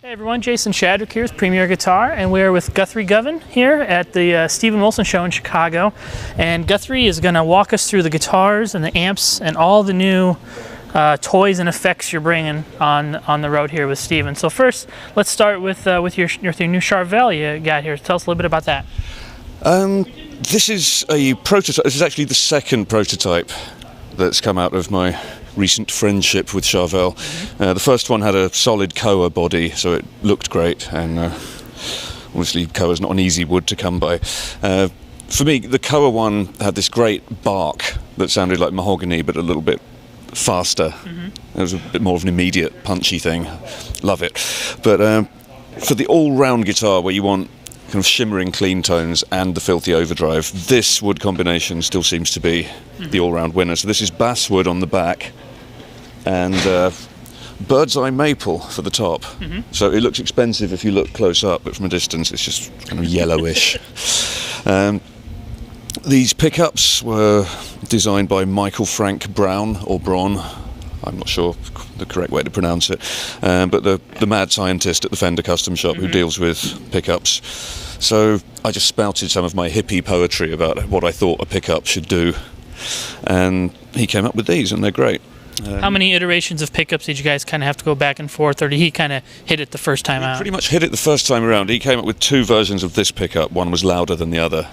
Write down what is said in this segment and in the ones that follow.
Hey everyone, Jason Shadrick here with Premier Guitar, and we're with Guthrie Govan here at the Stephen Wilson Show in Chicago. And Guthrie is going to walk us through the guitars and the amps and all the new toys and effects you're bringing on the road here with Stephen. So first, let's start with your new Charvel you got here. Tell us a little bit about that. This is a prototype. This is actually the second prototype that's come out of my recent friendship with Charvel. The first one had a solid Koa body, so it looked great, and obviously Koa's not an easy wood to come by. For me, the Koa one had this great bark that sounded like mahogany, but a little bit faster. It was a bit more of an immediate, punchy thing. Love it. But for the all-round guitar, where you want kind of shimmering clean tones and the filthy overdrive, this wood combination still seems to be the all-round winner. So this is basswood on the back and bird's eye maple for the top. So it looks expensive if you look close up, but from a distance it's just kind of yellowish. These pickups were designed by Michael Frank Brown, or Braun, I'm not sure the correct way to pronounce it, but the mad scientist at the Fender Custom Shop who deals with pickups. So I just spouted some of my hippie poetry about what I thought a pickup should do, and he came up with these, and they're great. How many iterations of pickups did you guys kind of have to go back and forth, or did he kind of hit it the first time out? Pretty much hit it the first time around. He came up with two versions of this pickup. One was louder than the other,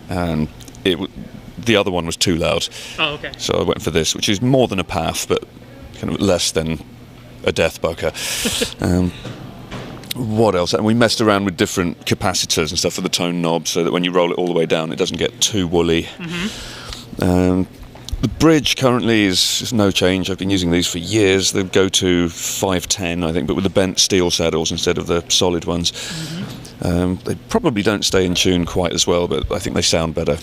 and the other one was too loud. Oh, okay. So I went for this, which is more than a PAF, but kind of less than a death bucker. What else? And we messed around with different capacitors and stuff for the tone knob, so that when you roll it all the way down, it doesn't get too woolly. The bridge currently is no change. I've been using these for years. They go to 510, I think, but with the bent steel saddles instead of the solid ones. They probably don't stay in tune quite as well, but I think they sound better.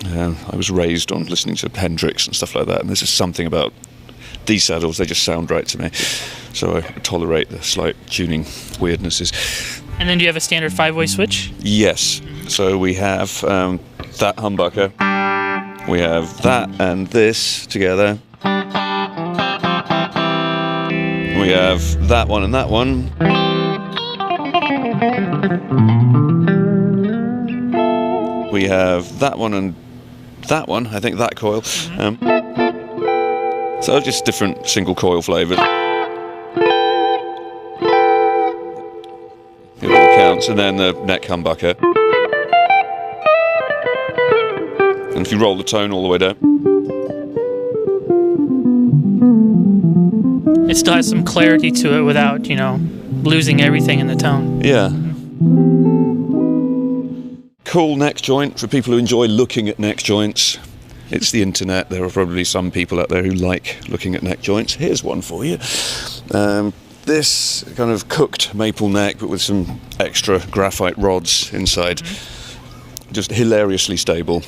I was raised on listening to Hendrix and stuff like that, and there's just something about these saddles, they just sound right to me. So I tolerate the slight tuning weirdnesses. And then do you have a standard 5-way switch? Yes. So we have that humbucker. We have that and this together. We have that one and that one. We have that one and that one, I think that coil. So just different single coil flavours. It all counts, and then the neck humbucker. And if you roll the tone all the way down, it still has some clarity to it without, losing everything in the tone. Yeah. Cool neck joint for people who enjoy looking at neck joints. It's the internet. There are probably some people out there who like looking at neck joints. Here's one for you. This kind of cooked maple neck, but with some extra graphite rods inside. Just hilariously stable.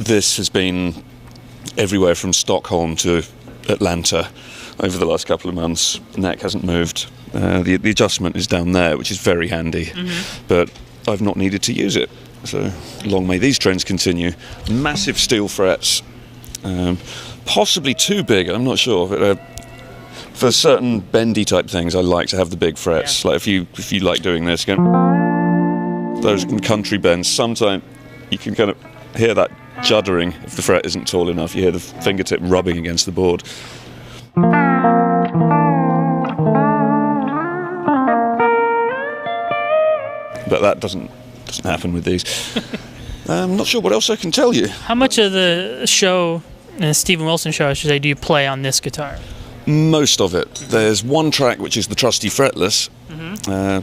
This has been everywhere from Stockholm to Atlanta over the last couple of months. The neck hasn't moved. The adjustment is down there, which is very handy, but I've not needed to use it. So long may these trends continue. Massive steel frets, possibly too big, I'm not sure, but for certain bendy type things I like to have the big frets. Like if you like doing this, those country bends, sometimes you can kind of hear that juddering if the fret isn't tall enough. You hear the fingertip rubbing against the board. But that doesn't happen with these. I'm not sure what else I can tell you. How much of the show, the Stephen Wilson Show, I should say, do you play on this guitar? Most of it. There's one track which is the trusty fretless,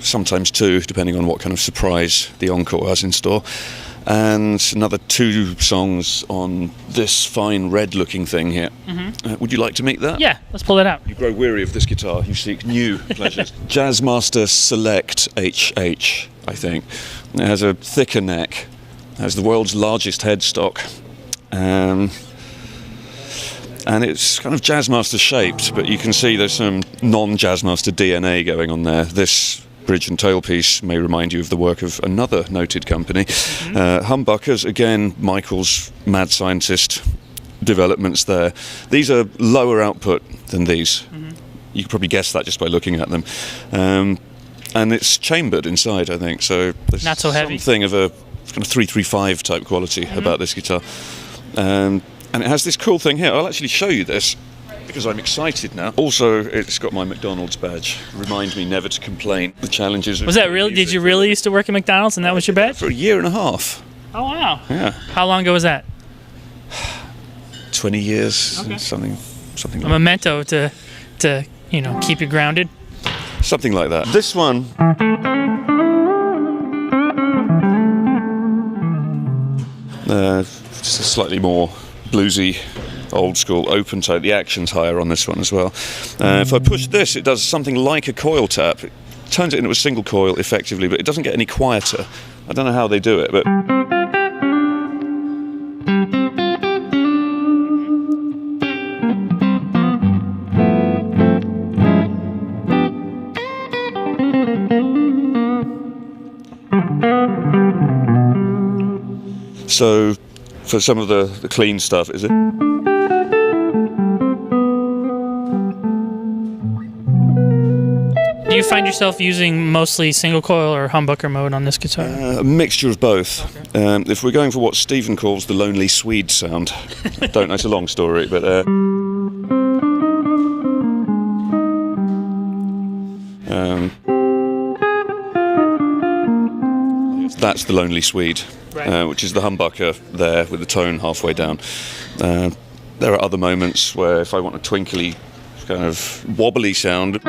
sometimes two, depending on what kind of surprise the encore has in store, and another 2 songs on this fine red-looking thing here. Would you like to meet that? Yeah, let's pull it out. You grow weary of this guitar, you seek new pleasures. Jazzmaster Select HH, I think. It has a thicker neck, has the world's largest headstock, and it's kind of Jazzmaster shaped, but you can see there's some non-Jazzmaster DNA going on there. This bridge and tailpiece may remind you of the work of another noted company. Humbuckers, again, Michael's mad scientist developments there. These are lower output than these. You could probably guess that just by looking at them. and it's chambered inside, I think. So there's not so heavy. Something of a kind of 335 type quality about this guitar, and it has this cool thing here. I'll actually show you this because I'm excited now. Also, it's got my McDonald's badge. Remind me never to complain. The challenges. Was that really? Did you really used to work at McDonald's and that was your badge? For a year and a half. Oh wow. Yeah. How long ago was that? 20 years. Okay. Something. A memento to keep you grounded. Something like that. This one. Just a slightly more bluesy, old school open tone. The action's higher on this one as well. If I push this, it does something like a coil tap. It turns it into a single coil effectively, but it doesn't get any quieter. I don't know how they do it, but. So, for some of the clean stuff, is it? Do you find yourself using mostly single coil or humbucker mode on this guitar? A mixture of both. Okay. If we're going for what Stephen calls the lonely Swede sound, I don't know, it's a long story, but that's the lonely Swede, right. Which is the humbucker there with the tone halfway down. There are other moments where if I want a twinkly, kind of wobbly sound,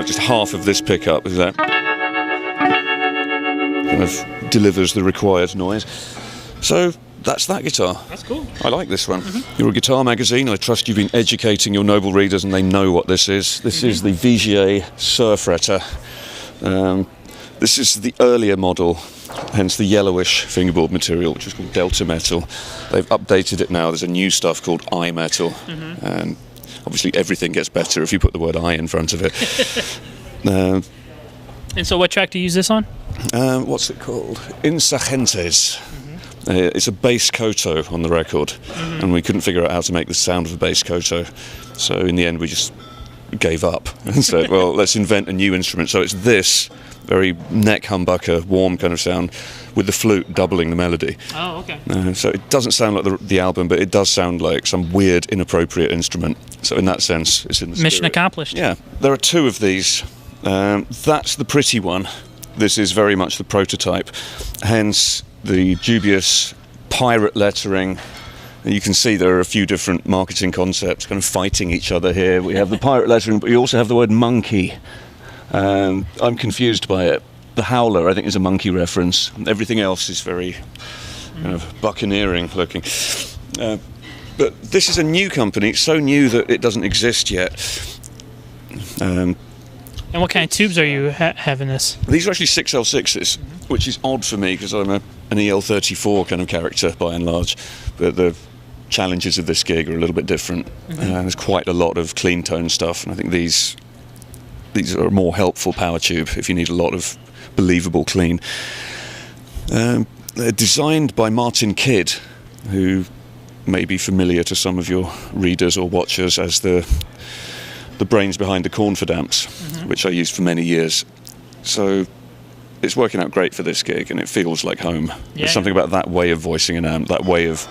just half of this pickup is that kind of delivers the required noise. So that's that guitar. That's cool. I like this one. You're a guitar magazine. I trust you've been educating your noble readers and they know what this is. This is the VGA Surfretter. This is the earlier model, hence the yellowish fingerboard material, which was called Delta Metal. They've updated it now. There's a new stuff called I Metal. And obviously everything gets better if you put the word I in front of it. And so what track do you use this on? What's it called? Insurgentes. It's a bass koto on the record, and we couldn't figure out how to make the sound of a bass koto. So in the end we just gave up and said, well, let's invent a new instrument. So it's this very neck humbucker, warm kind of sound with the flute doubling the melody. Oh, okay. So it doesn't sound like the album, but it does sound like some weird, inappropriate instrument. So in that sense, it's in the Mission spirit. accomplished. Yeah. There are two of these. That's the pretty one. This is very much the prototype. Hence the dubious pirate lettering. You can see there are a few different marketing concepts kind of fighting each other here. We have the pirate lettering, but we also have the word monkey. I'm confused by it. The Howler, I think, is a monkey reference. Everything else is very kind of buccaneering looking. But this is a new company. It's so new that it doesn't exist yet. And what kind of tubes are you having this? These are actually 6L6s, which is odd for me because I'm an EL34 kind of character by and large. But the challenges of this gig are a little bit different. There's quite a lot of clean tone stuff, and I think these are a more helpful power tube if you need a lot of believable clean. They're designed by Martin Kidd, who may be familiar to some of your readers or watchers as the brains behind the Cornford-amps, which I used for many years. So it's working out great for this gig, and it feels like home. Yeah. There's something about that way of voicing an amp, that way of,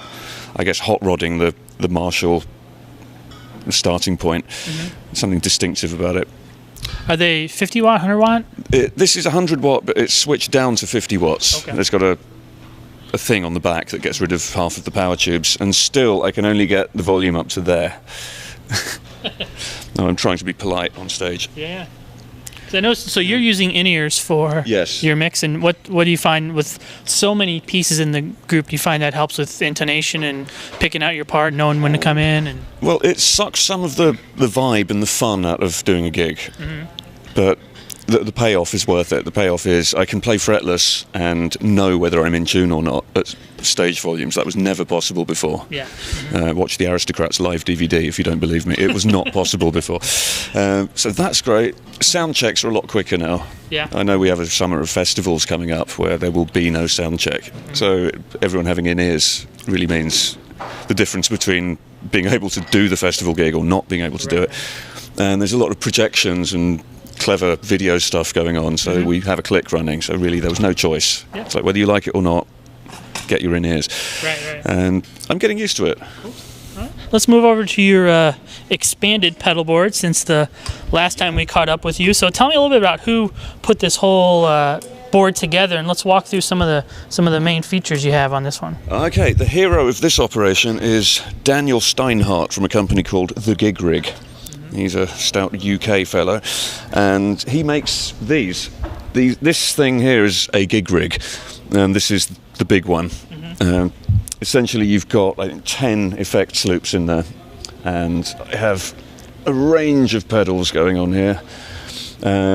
I guess, hot rodding the Marshall starting point. Something distinctive about it. Are they 50 watt, 100 watt? This is 100 watt, but it's switched down to 50 watts. Okay. It's got a thing on the back that gets rid of half of the power tubes, and still I can only get the volume up to there. No, I'm trying to be polite on stage. Yeah. So I know. So you're using in-ears for Yes. your mix, and what do you find with so many pieces in the group? Do you find that helps with intonation and picking out your part, knowing when to come in? And Well, it sucks some of the vibe and the fun out of doing a gig, but the payoff is worth it. The payoff is I can play fretless and know whether I'm in tune or not at stage volumes. That was never possible before. yeah. Watch the Aristocrats live DVD if you don't believe me. It was not possible before. So that's great. Sound checks are a lot quicker now. Yeah. I know we have a summer of festivals coming up where there will be no sound check. So everyone having in-ears really means the difference between being able to do the festival gig or not being able to do it. And there's a lot of projections and clever video stuff going on, so we have a click running, so really there was no choice. Yeah. It's like whether you like it or not, get your in-ears. Right. And I'm getting used to it. Let's move over to your expanded pedal board since the last time we caught up with you. So tell me a little bit about who put this whole board together, and let's walk through some of the main features you have on this one. Okay, the hero of this operation is Daniel Steinhardt from a company called The Gig Rig. He's a stout UK fellow, and he makes these. This thing here is a gig rig, and this is the big one. Essentially, you've got, I think, 10 effects loops in there, and I have a range of pedals going on here,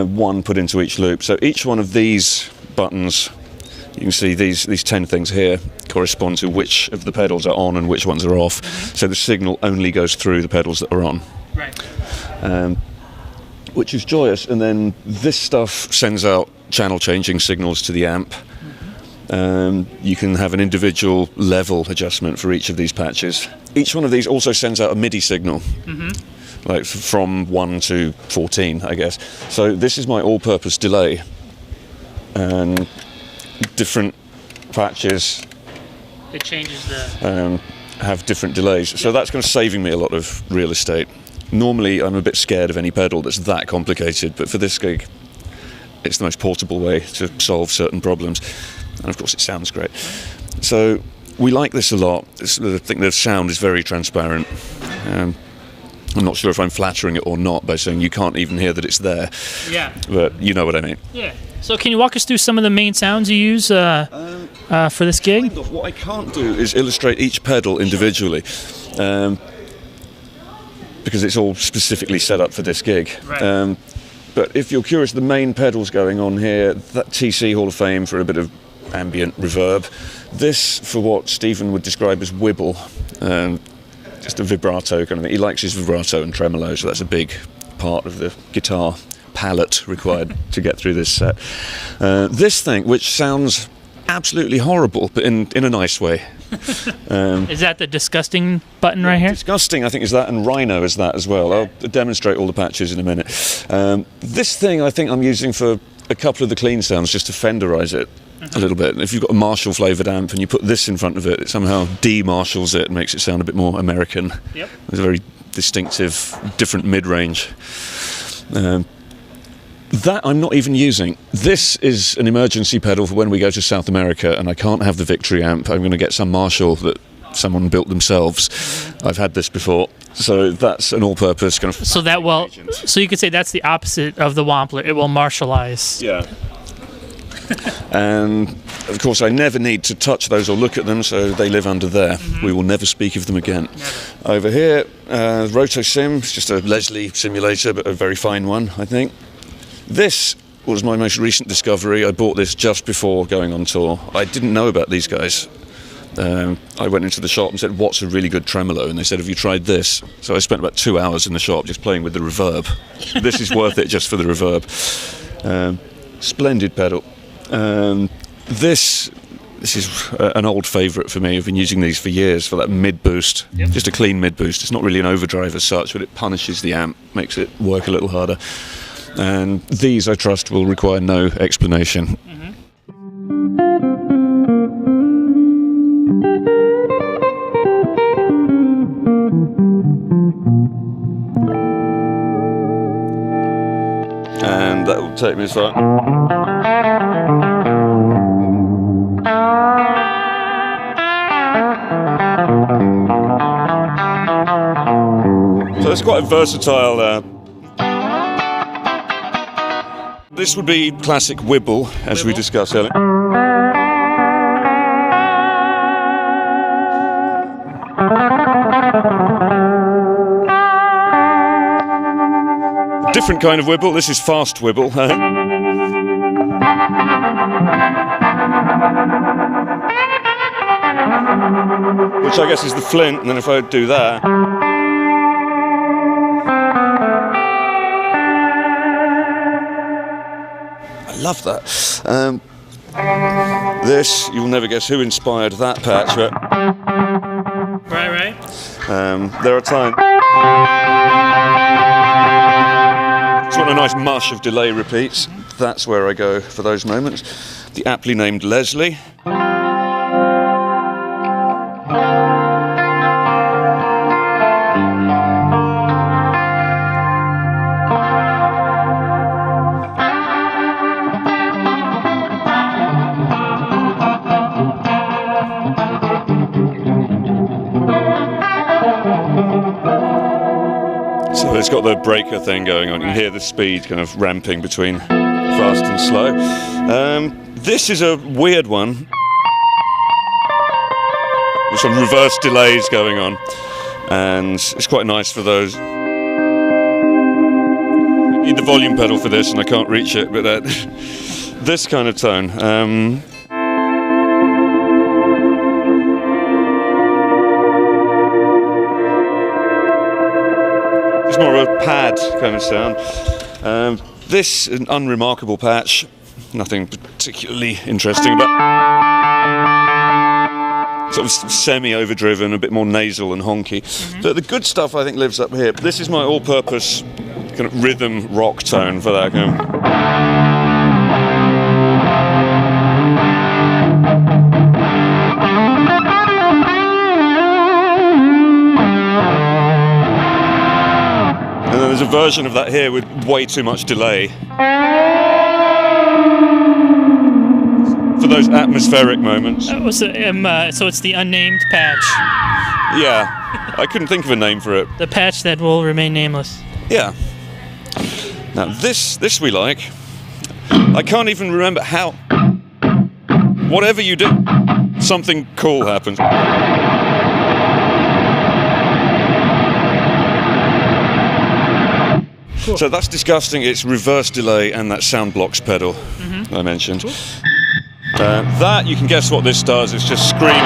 one put into each loop. So each one of these buttons, you can see these 10 things here correspond to which of the pedals are on and which ones are off. So the signal only goes through the pedals that are on. Right. Which is joyous, and then this stuff sends out channel changing signals to the amp. You can have an individual level adjustment for each of these patches. Each one of these also sends out a MIDI signal, like from 1 to 14, I guess. So this is my all-purpose delay, and different patches It changes the... have different delays. So that's kind of saving me a lot of real estate. Normally I'm a bit scared of any pedal that's that complicated, but for this gig it's the most portable way to solve certain problems. And of course it sounds great. So we like this a lot. I think the sound is very transparent. I'm not sure if I'm flattering it or not by saying you can't even hear that it's there. Yeah. But you know what I mean. Yeah. So can you walk us through some of the main sounds you use for this gig? Kind of. What I can't do is illustrate each pedal individually. Because it's all specifically set up for this gig. Right. But if you're curious, the main pedals going on here, that TC Hall of Fame for a bit of ambient reverb. This for what Stephen would describe as wibble, just a vibrato kind of thing. He likes his vibrato and tremolo, so that's a big part of the guitar palette required to get through this set. This thing, which sounds absolutely horrible, but in a nice way. Is that the disgusting button right here? Disgusting, I think, is that, and Rhino is that as well. I'll demonstrate all the patches in a minute. This thing I think I'm using for a couple of the clean sounds, just to Fenderize it a little bit. If you've got a Marshall flavoured amp and you put this in front of it, it somehow de-Marshalls it and makes it sound a bit more American. Yep. It's a very distinctive, different mid-range. That I'm not even using. This is an emergency pedal for when we go to South America and I can't have the Victory amp. I'm going to get some Marshall that someone built themselves. I've had this before. So that's an all-purpose kind of... So you could say that's the opposite of the Wampler. It will marshalize. Yeah. And of course I never need to touch those or look at them, so they live under there. We will never speak of them again. Never. Over here, Roto Sim, it's just a Leslie simulator, but a very fine one, I think. This was my most recent discovery. I bought this just before going on tour. I didn't know about these guys. I went into the shop and said, what's a really good tremolo? And they said, have you tried this? So I spent about 2 hours in the shop just playing with the reverb. This is worth it just for the reverb. Splendid pedal. This is an old favourite for me. I've been using these for years for that mid boost. Yep. Just a clean mid boost. It's not really an overdrive as such, but it punishes the amp, makes it work a little harder. And these, I trust, will require no explanation. And that will take me as far. So it's quite a versatile. This would be classic wibble, as we discussed earlier. Different kind of wibble. This is fast wibble. Which I guess is the flint, and then if I do that. I love that. This, you'll never guess who inspired that patch, but... Right. There are times... you want a nice mush of delay repeats, that's where I go for those moments. The aptly named Leslie. So it's got the breaker thing going on. You can hear the speed kind of ramping between fast and slow. This is a weird one. There's some reverse delays going on, and it's quite nice for those. I need the volume pedal for this, and I can't reach it, but this kind of tone. It's more of a pad kind of sound. This is an unremarkable patch. Nothing particularly interesting, but sort of semi-overdriven, a bit more nasal and honky. But the good stuff I think lives up here. This is my all-purpose kind of rhythm rock tone for that kind of. And then there's a version of that here with way too much delay. For those atmospheric moments. So it's the unnamed patch. Yeah, I couldn't think of a name for it. The patch that will remain nameless. Yeah. Now this we like. I can't even remember how. Whatever you do, something cool happens. Cool. So that's disgusting. It's reverse delay and that sound blocks pedal I mentioned. Cool. That, you can guess what this does, it's just screaming.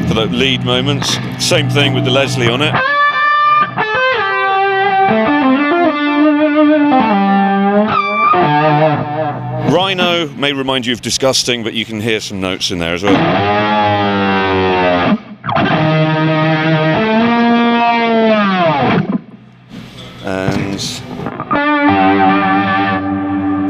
For the lead moments. Same thing with the Leslie on it. Rhino may remind you of disgusting, but you can hear some notes in there as well. And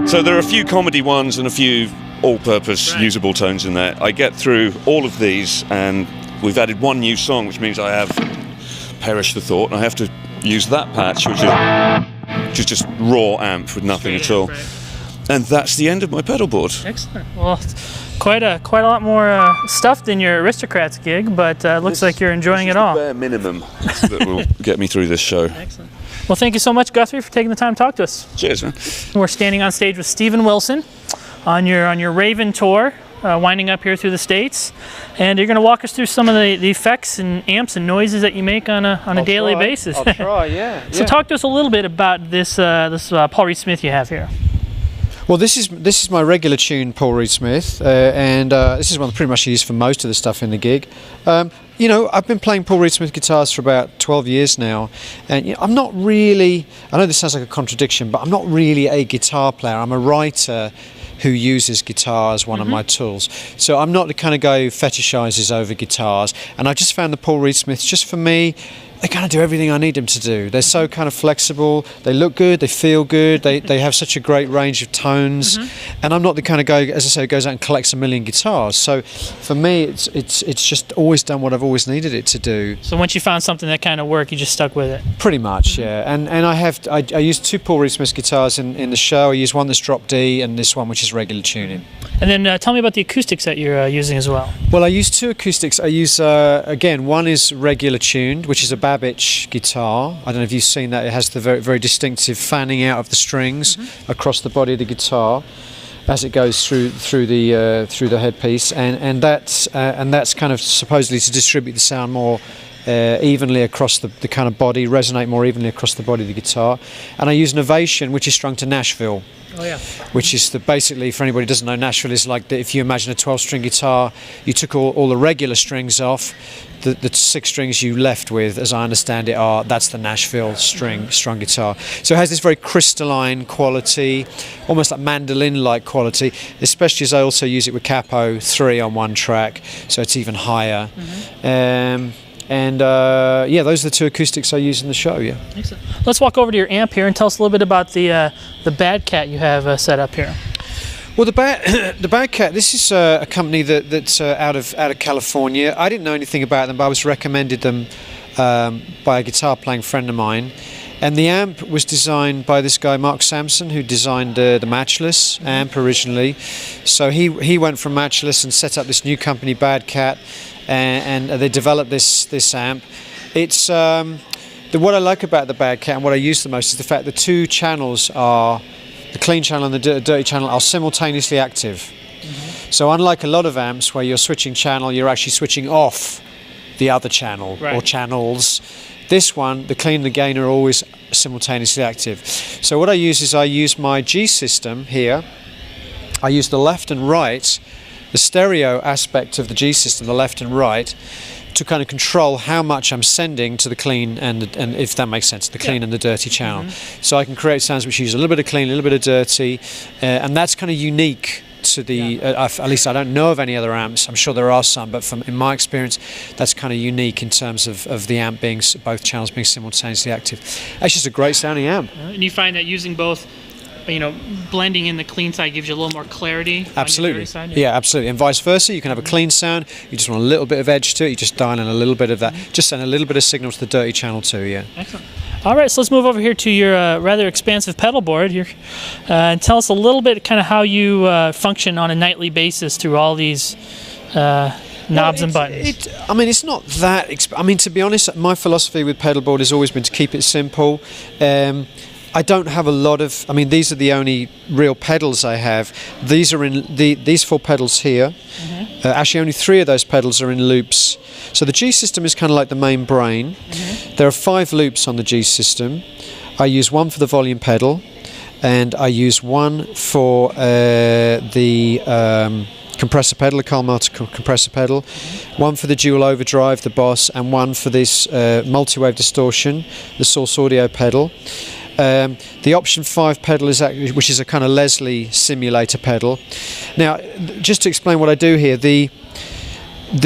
so there are a few comedy ones and a few all-purpose usable tones in there. I get through all of these, and we've added one new song, which means I have perished the thought, and I have to use that patch, which is just raw amp with nothing at all. Right. And that's the end of my pedal board. Excellent. Well, quite a lot more stuff than your Aristocrats gig, but looks like you're enjoying it all. The bare minimum that will get me through this show. Excellent. Well, thank you so much, Guthrie, for taking the time to talk to us. Cheers, man. We're standing on stage with Steven Wilson on your Raven tour, winding up here through the States, and you're going to walk us through some of the effects and amps and noises that you make on a daily basis. I'll try, yeah. So talk to us a little bit about this Paul Reed Smith you have here. Well, this is my regular tune, Paul Reed Smith, and this is one that pretty much I use for most of the stuff in the gig. You know, I've been playing Paul Reed Smith guitars for about 12 years now, and I'm not really, I know this sounds like a contradiction, but I'm not really a guitar player. I'm a writer who uses guitar as one of my tools. So I'm not the kind of guy who fetishizes over guitars, and I just found the Paul Reed Smiths, just for me, they kind of do everything I need them to do. They're so kind of flexible, they look good, they feel good, they have such a great range of tones, and I'm not the kind of guy, as I say, who goes out and collects a million guitars. So for me, it's just always done what I've always needed it to do. So once you found something that kind of worked, you just stuck with it? Pretty much, yeah. And I use two Paul Reed Smith guitars in the show. I use one that's drop D and this one which is regular tuning. And then tell me about the acoustics that you're using as well. Well, I use two acoustics. I use, again, one is regular tuned, which is a Babbage guitar. I don't know if you've seen that. It has the very, very distinctive fanning out of the strings across the body of the guitar as it goes through the headpiece, and that's kind of supposedly to distribute the sound more evenly across the kind of body, resonate more evenly across the body of the guitar. And I use an Ovation, which is strung to Nashville. Oh, yeah. Which is basically, for anybody who doesn't know, Nashville is like if you imagine a 12-string guitar, you took all the regular strings off, the 6 strings you left with, as I understand it, that's the Nashville strung guitar. So it has this very crystalline quality, almost like mandolin-like quality, especially as I also use it with Capo 3 on one track, so it's even higher. And yeah, those are the two acoustics I use in the show. Yeah. Excellent. Let's walk over to your amp here and tell us a little bit about the Bad Cat you have set up here. Well, the Bad Cat. This is a company that's out of California. I didn't know anything about them, but I was recommended them by a guitar playing friend of mine. And the amp was designed by this guy Mark Sampson, who designed the Matchless amp originally. So he went from Matchless and set up this new company, Bad Cat, and they developed this amp. It's what I like about the Bad Cat and what I use the most is the fact the two channels are, the clean channel and the dirty channel, are simultaneously active. So unlike a lot of amps where you're switching channel, you're actually switching off the other channel or channels. This one, the clean and the gain are always simultaneously active. So what I use is I use my G system here. I use the left and right, the stereo aspect of the G system, the left and right, to kind of control how much I'm sending to the clean and if that makes sense, the clean and the dirty channel. So I can create sounds which use a little bit of clean, a little bit of dirty, and that's kind of unique to the, at least I don't know of any other amps. I'm sure there are some, but in my experience, that's kind of unique in terms of the amp being, both channels being simultaneously active. It's just a great sounding amp. And you find that using both, blending in the clean side gives you a little more clarity. Absolutely. On your side? Yeah, absolutely. And vice versa, you can have a clean sound, you just want a little bit of edge to it, you just dial in a little bit of that, just send a little bit of signal to the dirty channel too, yeah. Excellent. All right, so let's move over here to your rather expansive pedal board here, and tell us a little bit kind of how you function on a nightly basis through all these knobs and buttons. I mean, it's not that. To be honest, my philosophy with pedal board has always been to keep it simple. I don't have a lot of. I mean, these are the only real pedals I have. These are in these 4 pedals here. Actually, only 3 of those pedals are in loops. So the G system is kind of like the main brain. There are 5 loops on the G system. I use 1 for the volume pedal, and I use 1 for the compressor pedal, the Carl compressor pedal, 1 for the dual overdrive, the Boss, and 1 for this multi-wave distortion, the Source Audio pedal. The option 5 pedal is actually, which is a kind of Leslie simulator pedal. Now, just to explain what I do here, the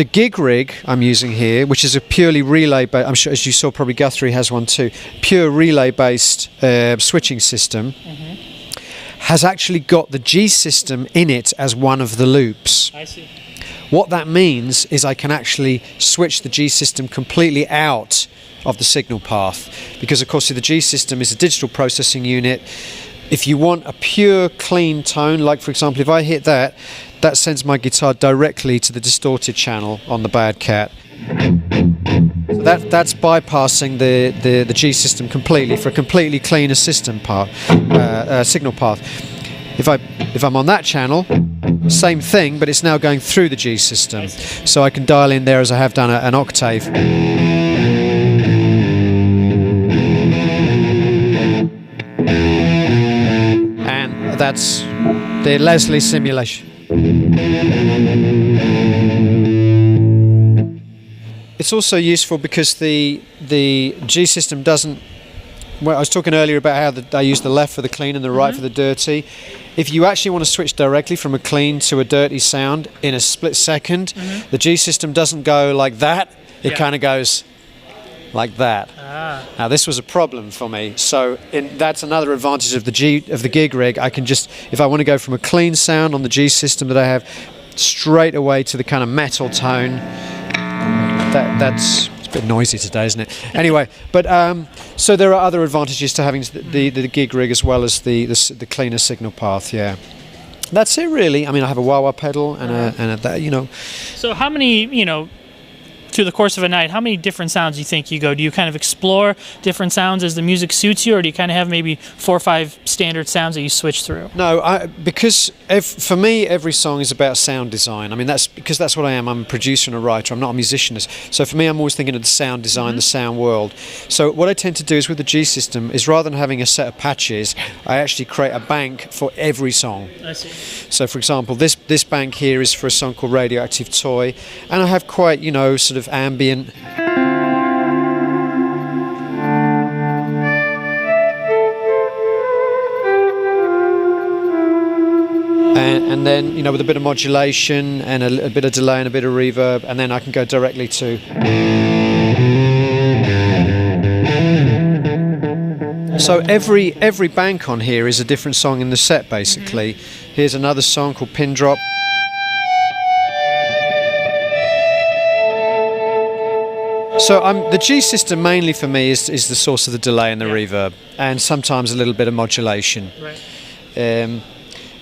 gig rig I'm using here, which is a purely relay based, I'm sure as you saw probably Guthrie has one too, pure relay based switching system, has actually got the G system in it as one of the loops. I see. What that means is I can actually switch the G system completely out of the signal path, because of course the G system is a digital processing unit. If you want a pure clean tone, like for example if I hit that, that sends my guitar directly to the distorted channel on the Bad Cat. So that's bypassing the G system completely for a completely cleaner system signal path. If I'm on that channel, same thing, but it's now going through the G system, so I can dial in there as I have done an octave. And that's the Leslie simulation. It's also useful because the G system doesn't. Well, I was talking earlier about how I use the left for the clean and the right for the dirty. If you actually want to switch directly from a clean to a dirty sound in a split second, the G system doesn't go like that. It kind of goes like that. Now this was a problem for me. So that's another advantage of the gig rig. I can just, if I want to go from a clean sound on the G system that I have straight away to the kind of metal tone. That's it's a bit noisy today, isn't it? Anyway, but so there are other advantages to having the gig rig as well as the cleaner signal path. Yeah, that's it really. I mean, I have a wah-wah pedal and a So how many through the course of a night, how many different sounds do you think you go? Do you kind of explore different sounds as the music suits you, or do you kind of have maybe 4 or 5 standard sounds that you switch through? No, because for me, every song is about sound design. I mean, that's because that's what I am. I'm a producer and a writer. I'm not a musician. So for me, I'm always thinking of the sound design, the sound world. So what I tend to do is with the G system is rather than having a set of patches, I actually create a bank for every song. I see. So for example, this bank here is for a song called Radioactive Toy, and I have quite, sort of ambient. And then, with a bit of modulation and a bit of delay and a bit of reverb, and then I can go directly to. So every bank on here is a different song in the set, basically. Here's another song called Pin Drop. So the G system mainly for me is the source of the delay and the reverb, and sometimes a little bit of modulation. Right.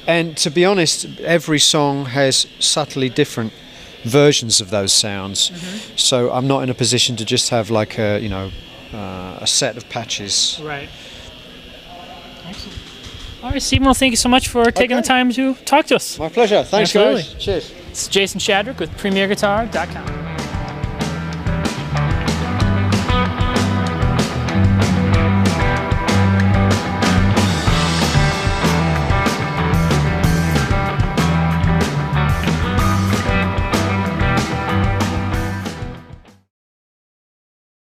And to be honest, every song has subtly different versions of those sounds. So I'm not in a position to just have like a set of patches. Right. Excellent. All right, Stephen, well, thank you so much for taking the time to talk to us. My pleasure. Thanks, Absolutely. guys. Cheers. It's Jason Shadrick with PremierGuitar.com.